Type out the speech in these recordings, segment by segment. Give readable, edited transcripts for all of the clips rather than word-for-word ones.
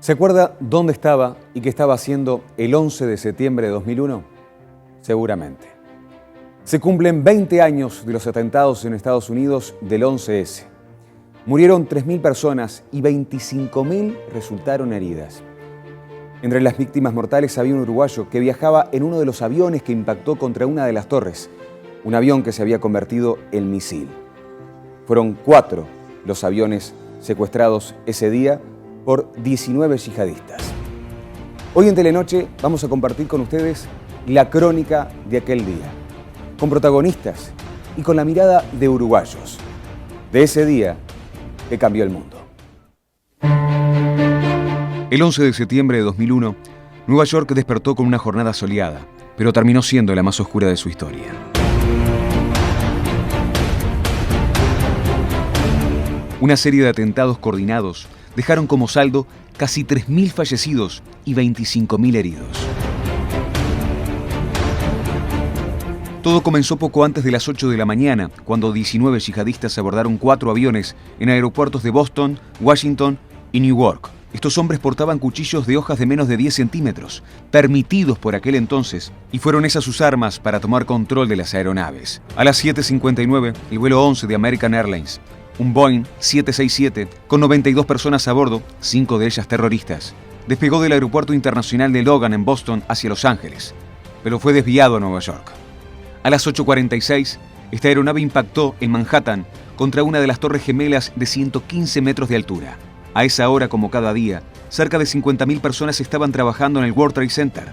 ¿Se acuerda dónde estaba y qué estaba haciendo el 11 de septiembre de 2001? Seguramente. Se cumplen 20 años de los atentados en Estados Unidos del 11S. Murieron 3.000 personas y 25.000 resultaron heridas. Entre las víctimas mortales había un uruguayo que viajaba en uno de los aviones que impactó contra una de las torres, un avión que se había convertido en misil. Fueron 4 los aviones secuestrados ese día por 19 yihadistas. Hoy en Telenoche vamos a compartir con ustedes la crónica de aquel día, con protagonistas y con la mirada de uruguayos, de ese día que cambió el mundo. El 11 de septiembre de 2001, Nueva York despertó con una jornada soleada, pero terminó siendo la más oscura de su historia. Una serie de atentados coordinados dejaron como saldo casi 3.000 fallecidos y 25.000 heridos. Todo comenzó poco antes de las 8 de la mañana, cuando 19 yihadistas abordaron 4 aviones en aeropuertos de Boston, Washington y Newark. Estos hombres portaban cuchillos de hojas de menos de 10 centímetros, permitidos por aquel entonces, y fueron esas sus armas para tomar control de las aeronaves. A las 7:59, el vuelo 11 de American Airlines, un Boeing 767 con 92 personas a bordo, 5 de ellas terroristas, despegó del aeropuerto internacional de Logan en Boston hacia Los Ángeles, pero fue desviado a Nueva York. A las 8:46, esta aeronave impactó en Manhattan contra una de las torres gemelas de 115 metros de altura. A esa hora, como cada día, cerca de 50.000 personas estaban trabajando en el World Trade Center.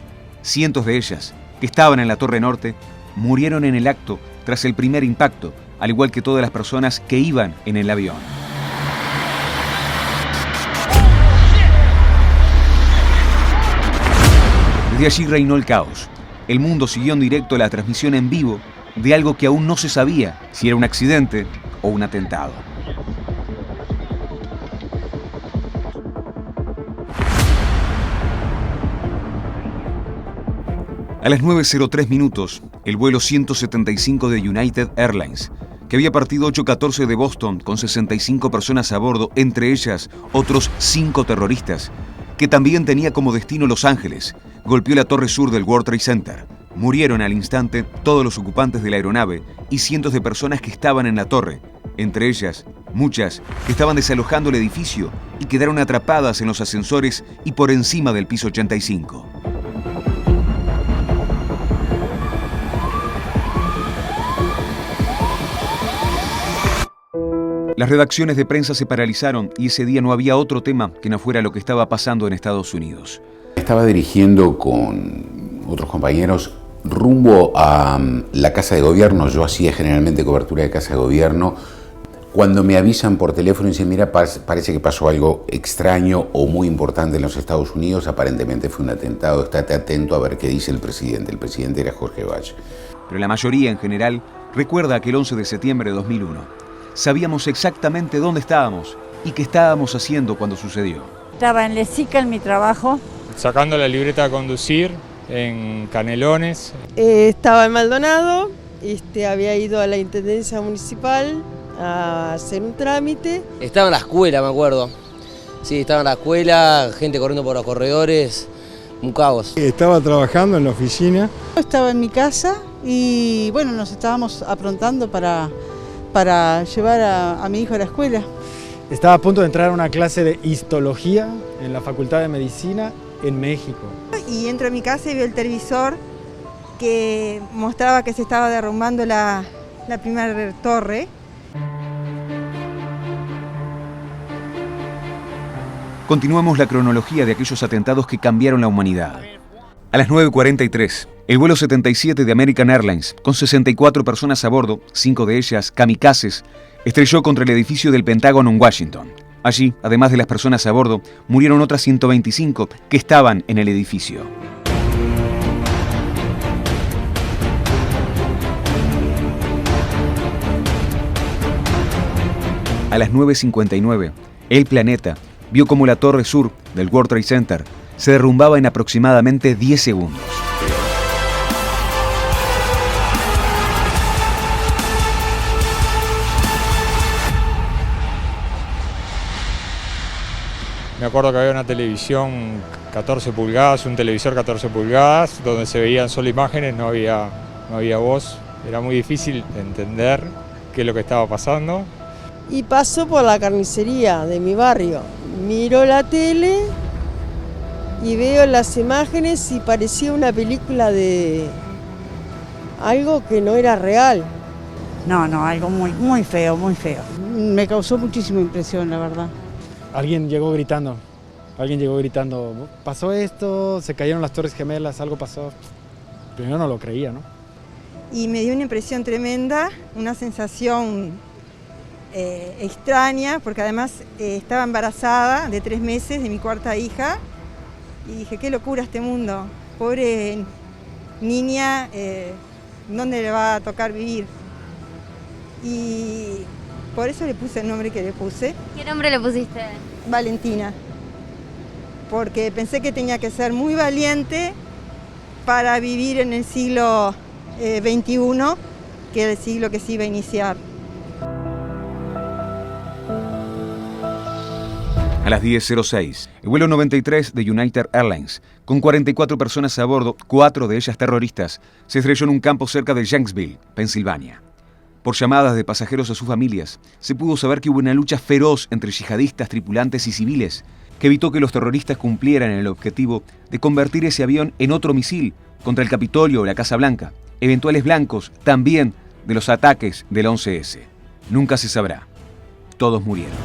Cientos de ellas, que estaban en la Torre Norte, murieron en el acto tras el primer impacto, al igual que todas las personas que iban en el avión. Desde allí reinó el caos. El mundo siguió en directo la transmisión en vivo de algo que aún no se sabía si era un accidente o un atentado. A las 9:03 minutos, el vuelo 175 de United Airlines, que había partido 8:14 de Boston con 65 personas a bordo, entre ellas otros 5 terroristas, que también tenía como destino Los Ángeles, golpeó la torre sur del World Trade Center. Murieron al instante todos los ocupantes de la aeronave y cientos de personas que estaban en la torre, entre ellas muchas que estaban desalojando el edificio y quedaron atrapadas en los ascensores y por encima del piso 85. Las redacciones de prensa se paralizaron y ese día no había otro tema que no fuera lo que estaba pasando en Estados Unidos. Estaba dirigiendo con otros compañeros rumbo a la Casa de Gobierno. Yo hacía generalmente cobertura de Casa de Gobierno. Cuando me avisan por teléfono y dicen, mira, parece que pasó algo extraño o muy importante en los Estados Unidos, aparentemente fue un atentado, estate atento a ver qué dice el presidente. El presidente era Jorge Valle. Pero la mayoría en general recuerda aquel 11 de septiembre de 2001. Sabíamos exactamente dónde estábamos y qué estábamos haciendo cuando sucedió. Estaba en Lesica en mi trabajo. Sacando la libreta a conducir en Canelones. Estaba en Maldonado, había ido a la Intendencia Municipal a hacer un trámite. Estaba en la escuela, me acuerdo. Sí, estaba en la escuela, gente corriendo por los corredores, un caos. Estaba trabajando en la oficina. Estaba en mi casa y bueno, nos estábamos aprontando para llevar a mi hijo a la escuela. Estaba a punto de entrar a una clase de histología en la Facultad de Medicina en México. Y entro a mi casa y veo el televisor que mostraba que se estaba derrumbando la primera torre. Continuamos la cronología de aquellos atentados que cambiaron la humanidad. A las 9:43, el vuelo 77 de American Airlines, con 64 personas a bordo, 5 de ellas kamikazes, estrelló contra el edificio del Pentágono en Washington. Allí, además de las personas a bordo, murieron otras 125 que estaban en el edificio. A las 9:59, el planeta vio como la torre sur del World Trade Center se derrumbaba en aproximadamente 10 segundos. Me acuerdo que había una televisión 14 pulgadas, un televisor 14 pulgadas, donde se veían solo imágenes, no había voz. Era muy difícil entender qué es lo que estaba pasando. Y paso por la carnicería de mi barrio. Miro la tele y veo las imágenes y parecía una película de algo que no era real. No, algo muy feo, muy feo. Me causó muchísima impresión, la verdad. Alguien llegó gritando, pasó esto, se cayeron las Torres Gemelas, algo pasó. Primero no lo creía, ¿no? Y me dio una impresión tremenda, una sensación extraña, porque además estaba embarazada de 3 meses de mi 4ª hija, y dije, qué locura este mundo, pobre niña, ¿dónde le va a tocar vivir? Y por eso le puse el nombre que le puse. ¿Qué nombre le pusiste? Valentina, porque pensé que tenía que ser muy valiente para vivir en el siglo XXI, que era el siglo que se iba a iniciar. A las 10:06, el vuelo 93 de United Airlines, con 44 personas a bordo, 4 de ellas terroristas, se estrelló en un campo cerca de Yanksville, Pensilvania. Por llamadas de pasajeros a sus familias, se pudo saber que hubo una lucha feroz entre yihadistas, tripulantes y civiles, que evitó que los terroristas cumplieran el objetivo de convertir ese avión en otro misil contra el Capitolio o la Casa Blanca, eventuales blancos también de los ataques del 11S. Nunca se sabrá. Todos murieron.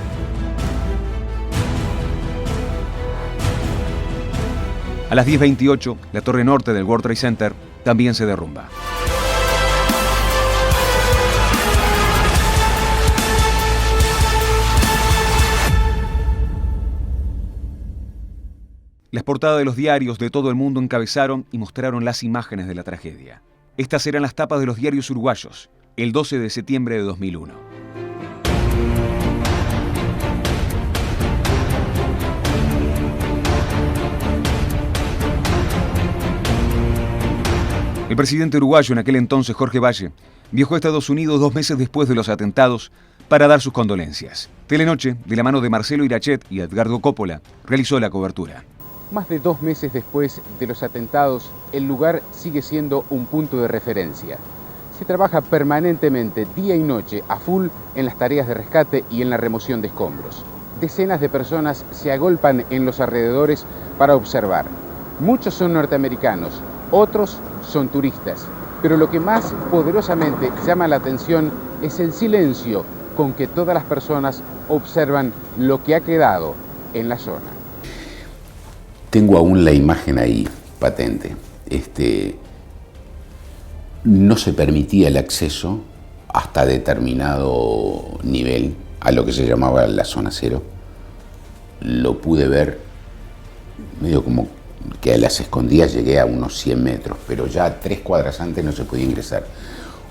A las 10:28, la torre norte del World Trade Center también se derrumba. Las portadas de los diarios de todo el mundo encabezaron y mostraron las imágenes de la tragedia. Estas eran las tapas de los diarios uruguayos, el 12 de septiembre de 2001. El presidente uruguayo en aquel entonces, Jorge Valle, viajó a Estados Unidos 2 meses después de los atentados para dar sus condolencias. Telenoche, de la mano de Marcelo Irachet y Edgardo Coppola, realizó la cobertura. Más de 2 meses después de los atentados, el lugar sigue siendo un punto de referencia. Se trabaja permanentemente, día y noche, a full en las tareas de rescate y en la remoción de escombros. Decenas de personas se agolpan en los alrededores para observar. Muchos son norteamericanos, otros son turistas, pero lo que más poderosamente llama la atención es el silencio con que todas las personas observan lo que ha quedado en la zona. Tengo aún la imagen ahí, patente. No se permitía el acceso hasta determinado nivel a lo que se llamaba la zona cero. Lo pude ver medio como que a las escondidas llegué a unos 100 metros, pero ya 3 cuadras antes no se podía ingresar.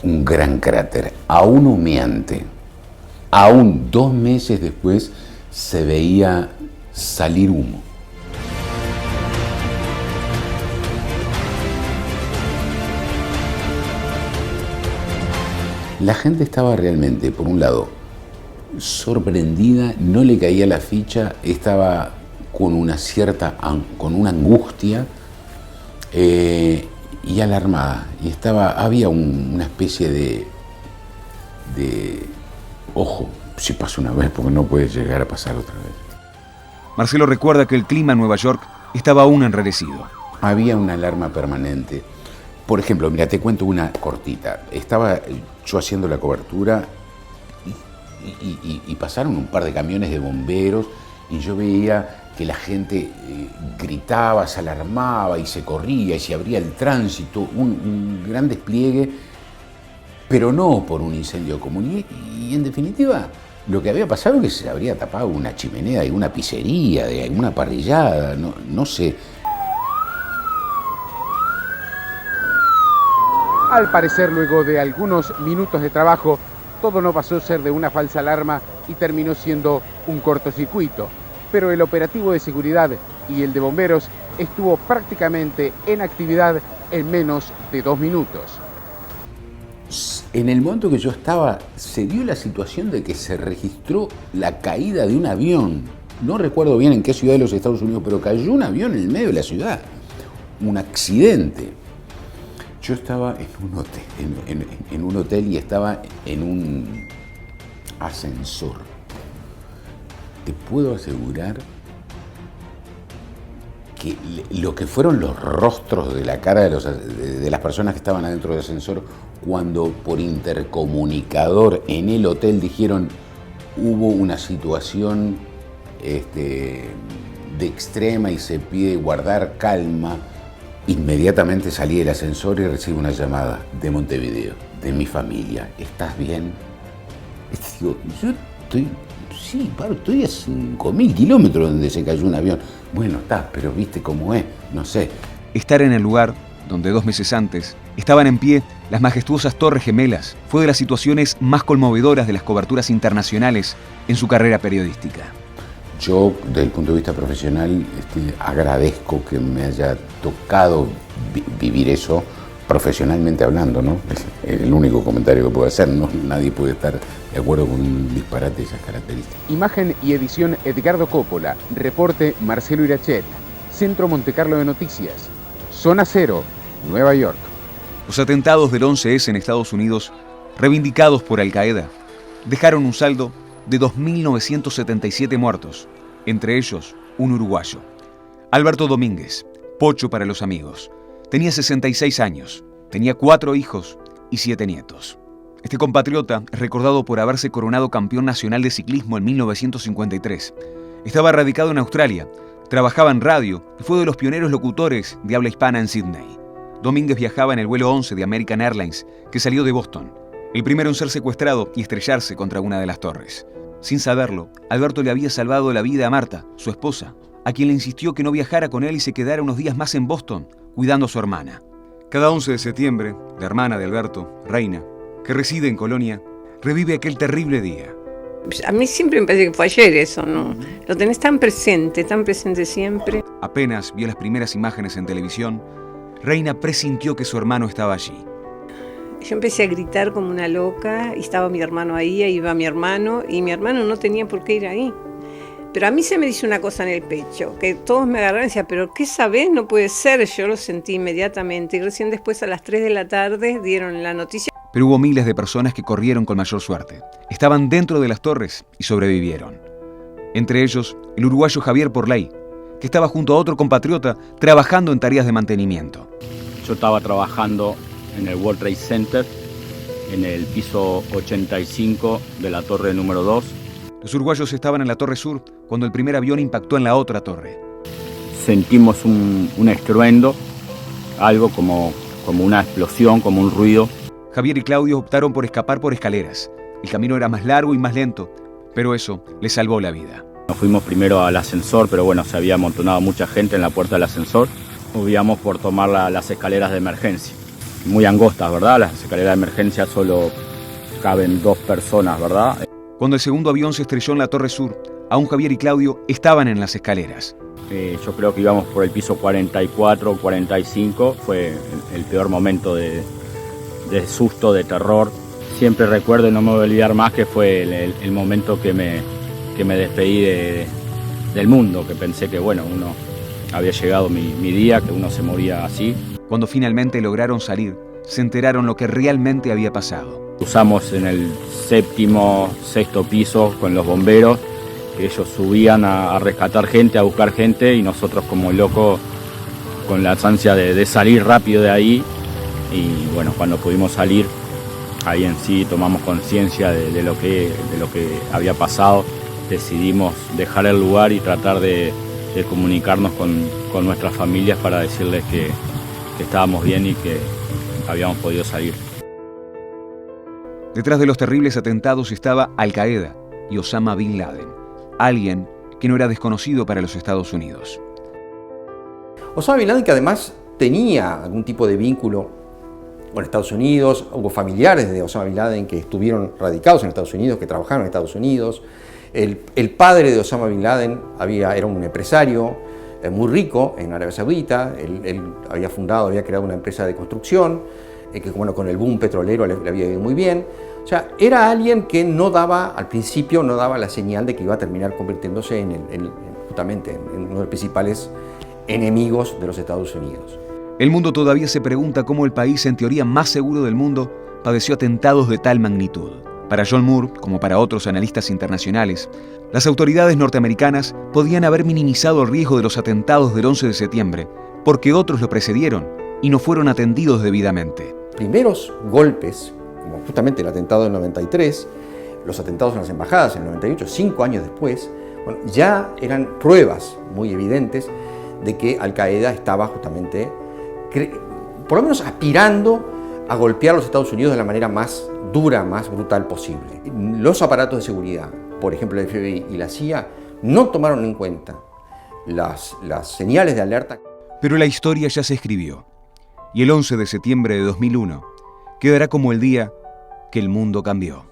Un gran cráter, aún humeante. Aún 2 meses después se veía salir humo. La gente estaba realmente, por un lado, sorprendida, no le caía la ficha, estaba con una angustia y alarmada. Y había una especie de ojo, si pasa una vez, porque no puede llegar a pasar otra vez. Marcelo recuerda que el clima en Nueva York estaba aún enrarecido. Había una alarma permanente. Por ejemplo, mira, te cuento una cortita. Estaba yo haciendo la cobertura y pasaron un par de camiones de bomberos y yo veía que la gente gritaba, se alarmaba y se corría y se abría el tránsito, un gran despliegue, pero no por un incendio común. Y en definitiva, lo que había pasado es que se habría tapado una chimenea de una pizzería, de alguna parrillada, no sé. Al parecer, luego de algunos minutos de trabajo, todo no pasó a ser de una falsa alarma y terminó siendo un cortocircuito. Pero el operativo de seguridad y el de bomberos estuvo prácticamente en actividad en menos de 2 minutos. En el momento que yo estaba, se dio la situación de que se registró la caída de un avión no recuerdo bien en qué ciudad de los Estados Unidos, pero cayó un avión en el medio de la ciudad. Un accidente. Yo estaba en un hotel y estaba en un ascensor. Te puedo asegurar que lo que fueron los rostros de la cara de las personas que estaban adentro del ascensor, cuando por intercomunicador en el hotel dijeron hubo una situación de extrema y se pide guardar calma, inmediatamente salí del ascensor y recibo una llamada de Montevideo, de mi familia. ¿Estás bien? Digo, yo estoy a 5.000 kilómetros donde se cayó un avión. Bueno, está, pero viste cómo es, no sé. Estar en el lugar donde 2 meses antes estaban en pie las majestuosas Torres Gemelas fue de las situaciones más conmovedoras de las coberturas internacionales en su carrera periodística. Yo, desde el punto de vista profesional, agradezco que me haya tocado vivir eso profesionalmente hablando, ¿no? Es el único comentario que puedo hacer, ¿no? Nadie puede estar de acuerdo con un disparate de esas características. Imagen y edición Edgardo Coppola, reporte Marcelo Irachet, Centro Montecarlo de Noticias, Zona Cero, Nueva York. Los atentados del 11S en Estados Unidos, reivindicados por Al Qaeda, dejaron un saldo de 2.977 muertos, entre ellos un uruguayo. Alberto Domínguez, Pocho para los amigos, tenía 66 años, tenía 4 hijos y 7 nietos. Este compatriota es recordado por haberse coronado campeón nacional de ciclismo en 1953. Estaba radicado en Australia, trabajaba en radio y fue de los pioneros locutores de habla hispana en Sydney. Domínguez viajaba en el vuelo 11 de American Airlines, que salió de Boston, el primero en ser secuestrado y estrellarse contra una de las torres. Sin saberlo, Alberto le había salvado la vida a Marta, su esposa, a quien le insistió que no viajara con él y se quedara unos días más en Boston, cuidando a su hermana. Cada 11 de septiembre, la hermana de Alberto, Reina, que reside en Colonia, revive aquel terrible día. A mí siempre me parece que fue ayer eso, ¿no? Lo tenés tan presente siempre. Apenas vio las primeras imágenes en televisión, Reina presintió que su hermano estaba allí. Yo empecé a gritar como una loca, y estaba mi hermano ahí iba mi hermano, y mi hermano no tenía por qué ir ahí. Pero a mí se me dice una cosa en el pecho, que todos me agarraron y decían, ¿pero qué sabés? No puede ser. Yo lo sentí inmediatamente, y recién después a las 3 de la tarde dieron la noticia. Pero hubo miles de personas que corrieron con mayor suerte. Estaban dentro de las torres y sobrevivieron. Entre ellos, el uruguayo Javier Porley, que estaba junto a otro compatriota trabajando en tareas de mantenimiento. Yo estaba trabajando en el World Trade Center, en el piso 85 de la torre número 2. Los uruguayos estaban en la torre sur cuando el primer avión impactó en la otra torre. Sentimos un estruendo, algo como una explosión, como un ruido. Javier y Claudio optaron por escapar por escaleras. El camino era más largo y más lento, pero eso les salvó la vida. Nos fuimos primero al ascensor, pero bueno, se había amontonado mucha gente en la puerta del ascensor. Obviamos por tomar las escaleras de emergencia. Muy angostas, ¿verdad? Las escaleras de emergencia solo caben 2 personas, ¿verdad? Cuando el segundo avión se estrelló en la torre sur, aún Javier y Claudio estaban en las escaleras. Yo creo que íbamos por el piso 44, 45. Fue el peor momento de susto, de terror. Siempre recuerdo y no me voy a olvidar más que fue el momento que me despedí del mundo, que pensé que bueno, uno había llegado mi día, que uno se moría así. Cuando finalmente lograron salir, se enteraron lo que realmente había pasado. Usamos en el 7º, 6º piso con los bomberos, que ellos subían a rescatar gente, a buscar gente, y nosotros como locos con la ansia de salir rápido de ahí. Y bueno, cuando pudimos salir, ahí en sí tomamos conciencia de lo que había pasado. Decidimos dejar el lugar y tratar de comunicarnos con nuestras familias para decirles que estábamos bien y que habíamos podido salir. Detrás de los terribles atentados estaba Al Qaeda y Osama Bin Laden, alguien que no era desconocido para los Estados Unidos. Osama Bin Laden, que además tenía algún tipo de vínculo con Estados Unidos, hubo familiares de Osama Bin Laden que estuvieron radicados en Estados Unidos, que trabajaron en Estados Unidos. El padre de Osama Bin Laden era un empresario muy rico en Arabia Saudita. Él había creado una empresa de construcción, que bueno, con el boom petrolero le había ido muy bien. O sea, era alguien que no daba, al principio no daba la señal de que iba a terminar convirtiéndose justamente en uno de los principales enemigos de los Estados Unidos. El mundo todavía se pregunta cómo el país en teoría más seguro del mundo padeció atentados de tal magnitud. Para John Moore, como para otros analistas internacionales, las autoridades norteamericanas podían haber minimizado el riesgo de los atentados del 11 de septiembre porque otros lo precedieron y no fueron atendidos debidamente. Primeros golpes, como justamente el atentado del 93, los atentados en las embajadas en el 98, 5 años después, bueno, ya eran pruebas muy evidentes de que Al-Qaeda estaba justamente, por lo menos aspirando a golpear a los Estados Unidos de la manera más dura, más brutal posible. Los aparatos de seguridad, por ejemplo el FBI y la CIA, no tomaron en cuenta las señales de alerta. Pero la historia ya se escribió, y el 11 de septiembre de 2001 quedará como el día que el mundo cambió.